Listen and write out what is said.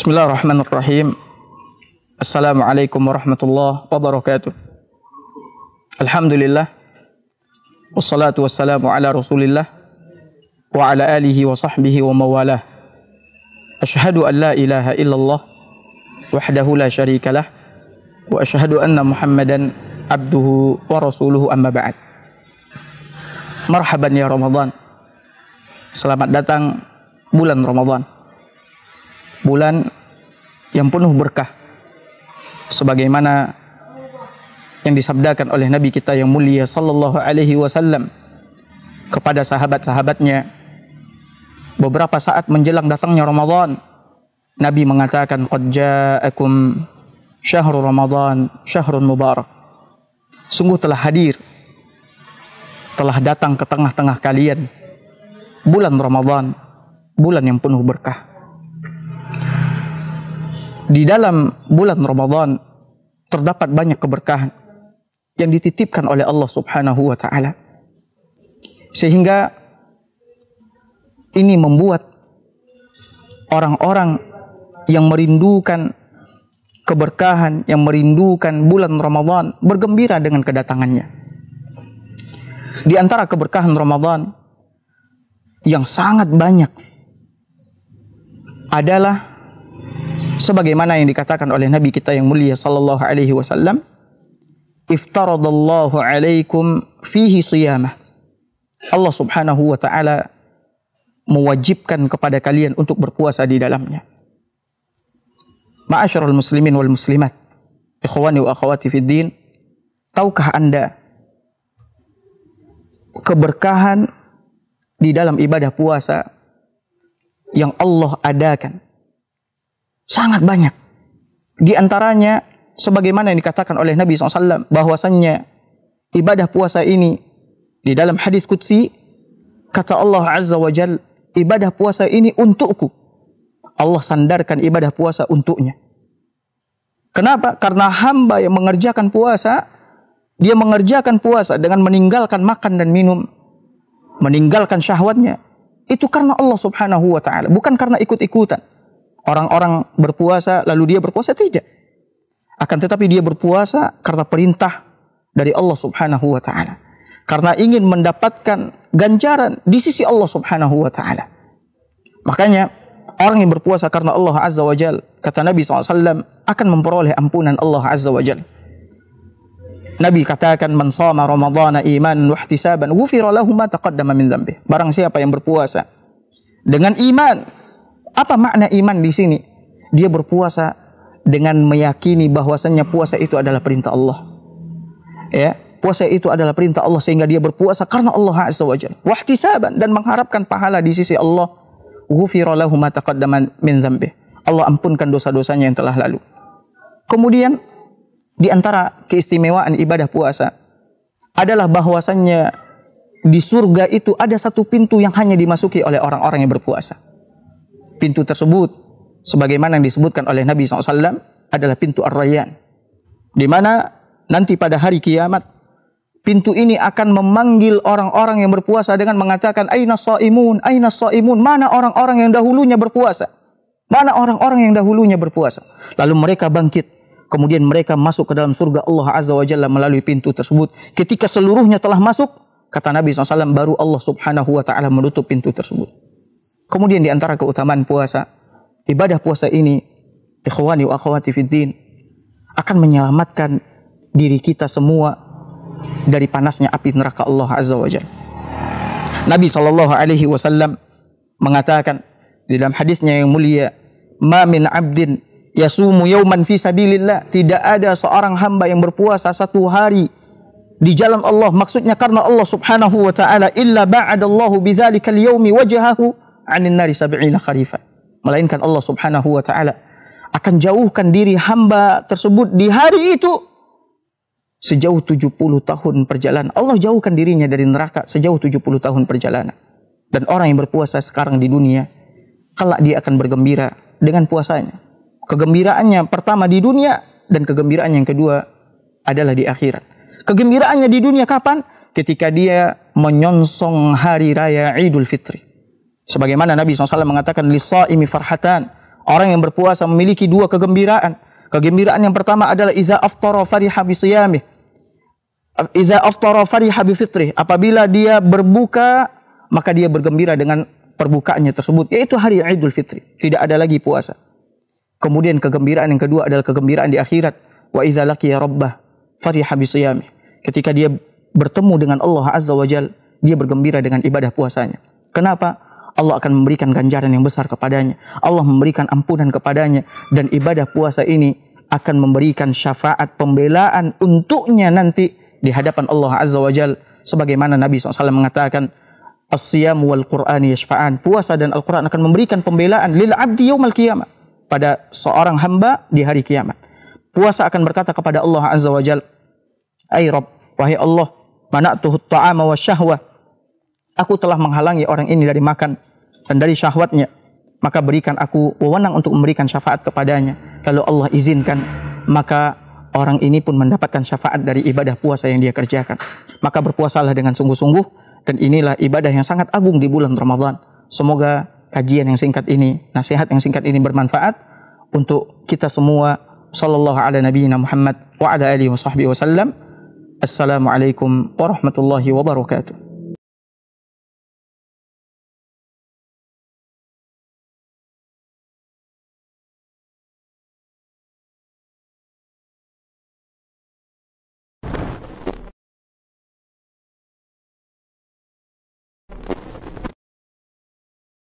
Bismillahirrahmanirrahim. Assalamualaikum warahmatullahi wabarakatuh. Alhamdulillah. Wassalatu wassalamu ala rasulillah wa ala alihi wa sahbihi wa mawalah. Ashhadu an la ilaha illallah wahdahu la syarika lah wa ashhadu anna Muhammadan abduhu wa rasuluhu amma ba'd. Marhaban ya Ramadan. Selamat datang bulan Ramadan. Bulan yang penuh berkah, sebagaimana yang disabdakan oleh Nabi kita yang mulia sallallahu alaihi wasallam kepada sahabat-sahabatnya beberapa saat menjelang datangnya Ramadan. Nabi mengatakan, qad ja'akum syahrul Ramadan syahrun mubarak. Sungguh telah hadir, telah datang ke tengah-tengah kalian bulan Ramadan, bulan yang penuh berkah. Di dalam bulan Ramadan terdapat banyak keberkahan yang dititipkan oleh Allah Subhanahu wa taala. Sehingga ini membuat orang-orang yang merindukan keberkahan, yang merindukan bulan Ramadan bergembira dengan kedatangannya. Di antara keberkahan Ramadan yang sangat banyak adalah sebagaimana yang dikatakan oleh Nabi kita yang mulia sallallahu alaihi wasallam, iftaradallahu alaikum fihi siyamah. Allah Subhanahu wa taala mewajibkan kepada kalian untuk berpuasa di dalamnya. Ma'asyiral muslimin wal muslimat, ikhwani wa akhwati fid din, tahukah Anda keberkahan di dalam ibadah puasa yang Allah adakan? Sangat banyak. Di antaranya sebagaimana yang dikatakan oleh Nabi SAW bahwasannya ibadah puasa ini di dalam hadis qudsi, kata Allah Azza wa Jal, ibadah puasa ini untukku. Allah sandarkan ibadah puasa untuknya. Kenapa? Karena hamba yang mengerjakan puasa, dia mengerjakan puasa dengan meninggalkan makan dan minum, meninggalkan syahwatnya, itu karena Allah Subhanahu wa taala, bukan karena ikut-ikutan. Orang-orang berpuasa lalu dia berpuasa, tidak. Akan tetapi dia berpuasa karena perintah dari Allah Subhanahu wa taala. Karena ingin mendapatkan ganjaran di sisi Allah Subhanahu wa taala. Makanya orang yang berpuasa karena Allah Azza wa Jal, kata Nabi SAW, akan memperoleh ampunan Allah Azza wa Jal. Nabi katakan, man shama ramadhana imanan wa ihtisaban ghufira lahu ma taqaddama min dzambih. Barang siapa yang berpuasa dengan iman. Apa makna iman di sini? Dia berpuasa dengan meyakini bahwasannya puasa itu adalah perintah Allah. Ya, puasa itu adalah perintah Allah sehingga dia berpuasa karena Allah Azza wa Jalla. Wahtisaban, dan mengharapkan pahala di sisi Allah. Ghufira lahu ma taqaddama min dzambih. Allah ampunkan dosa-dosanya yang telah lalu. Kemudian di antara keistimewaan ibadah puasa adalah bahwasannya di surga itu ada satu pintu yang hanya dimasuki oleh orang-orang yang berpuasa. Pintu tersebut, sebagaimana yang disebutkan oleh Nabi SAW, adalah pintu Ar-Rayyan. Di mana nanti pada hari kiamat, pintu ini akan memanggil orang-orang yang berpuasa dengan mengatakan, Aina shaimun, aina shaimun. Mana orang-orang yang dahulunya berpuasa? Mana orang-orang yang dahulunya berpuasa? Lalu mereka bangkit. Kemudian mereka masuk ke dalam surga Allah Azza wa Jalla melalui pintu tersebut. Ketika seluruhnya telah masuk, kata Nabi SAW, baru Allah Subhanahu wa ta'ala menutup pintu tersebut. Kemudian di antara keutamaan puasa, ibadah puasa ini, ikhwani wa akhwati fid din, akan menyelamatkan diri kita semua dari panasnya api neraka Allah Azza wa Jalla. Nabi sallallahu alaihi wasallam mengatakan di dalam hadisnya yang mulia, "Ma min 'abdin yasumu yawman fi sabilillah." Tidak ada seorang hamba yang berpuasa satu hari di jalan Allah, maksudnya karena Allah Subhanahu wa taala, illa ba'adallahu bidzalika al-yaumi wajhahu 'anil nari sab'ina kharifan. Melainkan Allah Subhanahu wa taala akan jauhkan diri hamba tersebut di hari itu sejauh 70 tahun perjalanan. Allah jauhkan dirinya dari neraka sejauh 70 tahun perjalanan. Dan orang yang berpuasa sekarang di dunia, kelak dia akan bergembira dengan puasanya. Kegembiraannya pertama di dunia, dan kegembiraan yang kedua adalah di akhirat. Kegembiraannya di dunia kapan? Ketika dia menyongsong hari raya Idul Fitri. Sebagaimana Nabi SAW mengatakan, "Lis-shaimi farhatan." Orang yang berpuasa memiliki dua kegembiraan. Kegembiraan yang pertama adalah iza aftara fariha bi siyamih. Iza aftara fariha bi fitrih. Apabila dia berbuka, maka dia bergembira dengan perbukaannya tersebut, yaitu hari Idul Fitri. Tidak ada lagi puasa. Kemudian kegembiraan yang kedua adalah kegembiraan di akhirat. Wa iza laqiya rabbah fariha bi siyamih. Ketika dia bertemu dengan Allah Azza wa Jalla, dia bergembira dengan ibadah puasanya. Kenapa? Allah akan memberikan ganjaran yang besar kepadanya. Allah memberikan ampunan kepadanya. Dan ibadah puasa ini akan memberikan syafaat pembelaan untuknya nanti di hadapan Allah Azza wa Jal. Sebagaimana Nabi SAW mengatakan, As-siyam wal Qur'ani yashfa'an. Puasa dan Al-Quran akan memberikan pembelaan lil abdi yaumal qiyamah, pada seorang hamba di hari kiamat. Puasa akan berkata kepada Allah Azza wa Jal, Ay Rabb, wahai Allah, mana'tuhu ta'ama wa syahwah. Aku telah menghalangi orang ini dari makan dan dari syahwatnya, maka berikan aku wewenang untuk memberikan syafaat kepadanya. Lalu Allah izinkan, maka orang ini pun mendapatkan syafaat dari ibadah puasa yang dia kerjakan. Maka berpuasalah dengan sungguh-sungguh, dan inilah ibadah yang sangat agung di bulan Ramadan. Semoga kajian yang singkat ini, nasihat yang singkat ini bermanfaat untuk kita semua. Sallallahu ala nabiyyina Muhammad wa ala alihi wa sahbihi wa sallam. Assalamualaikum warahmatullahi wabarakatuh.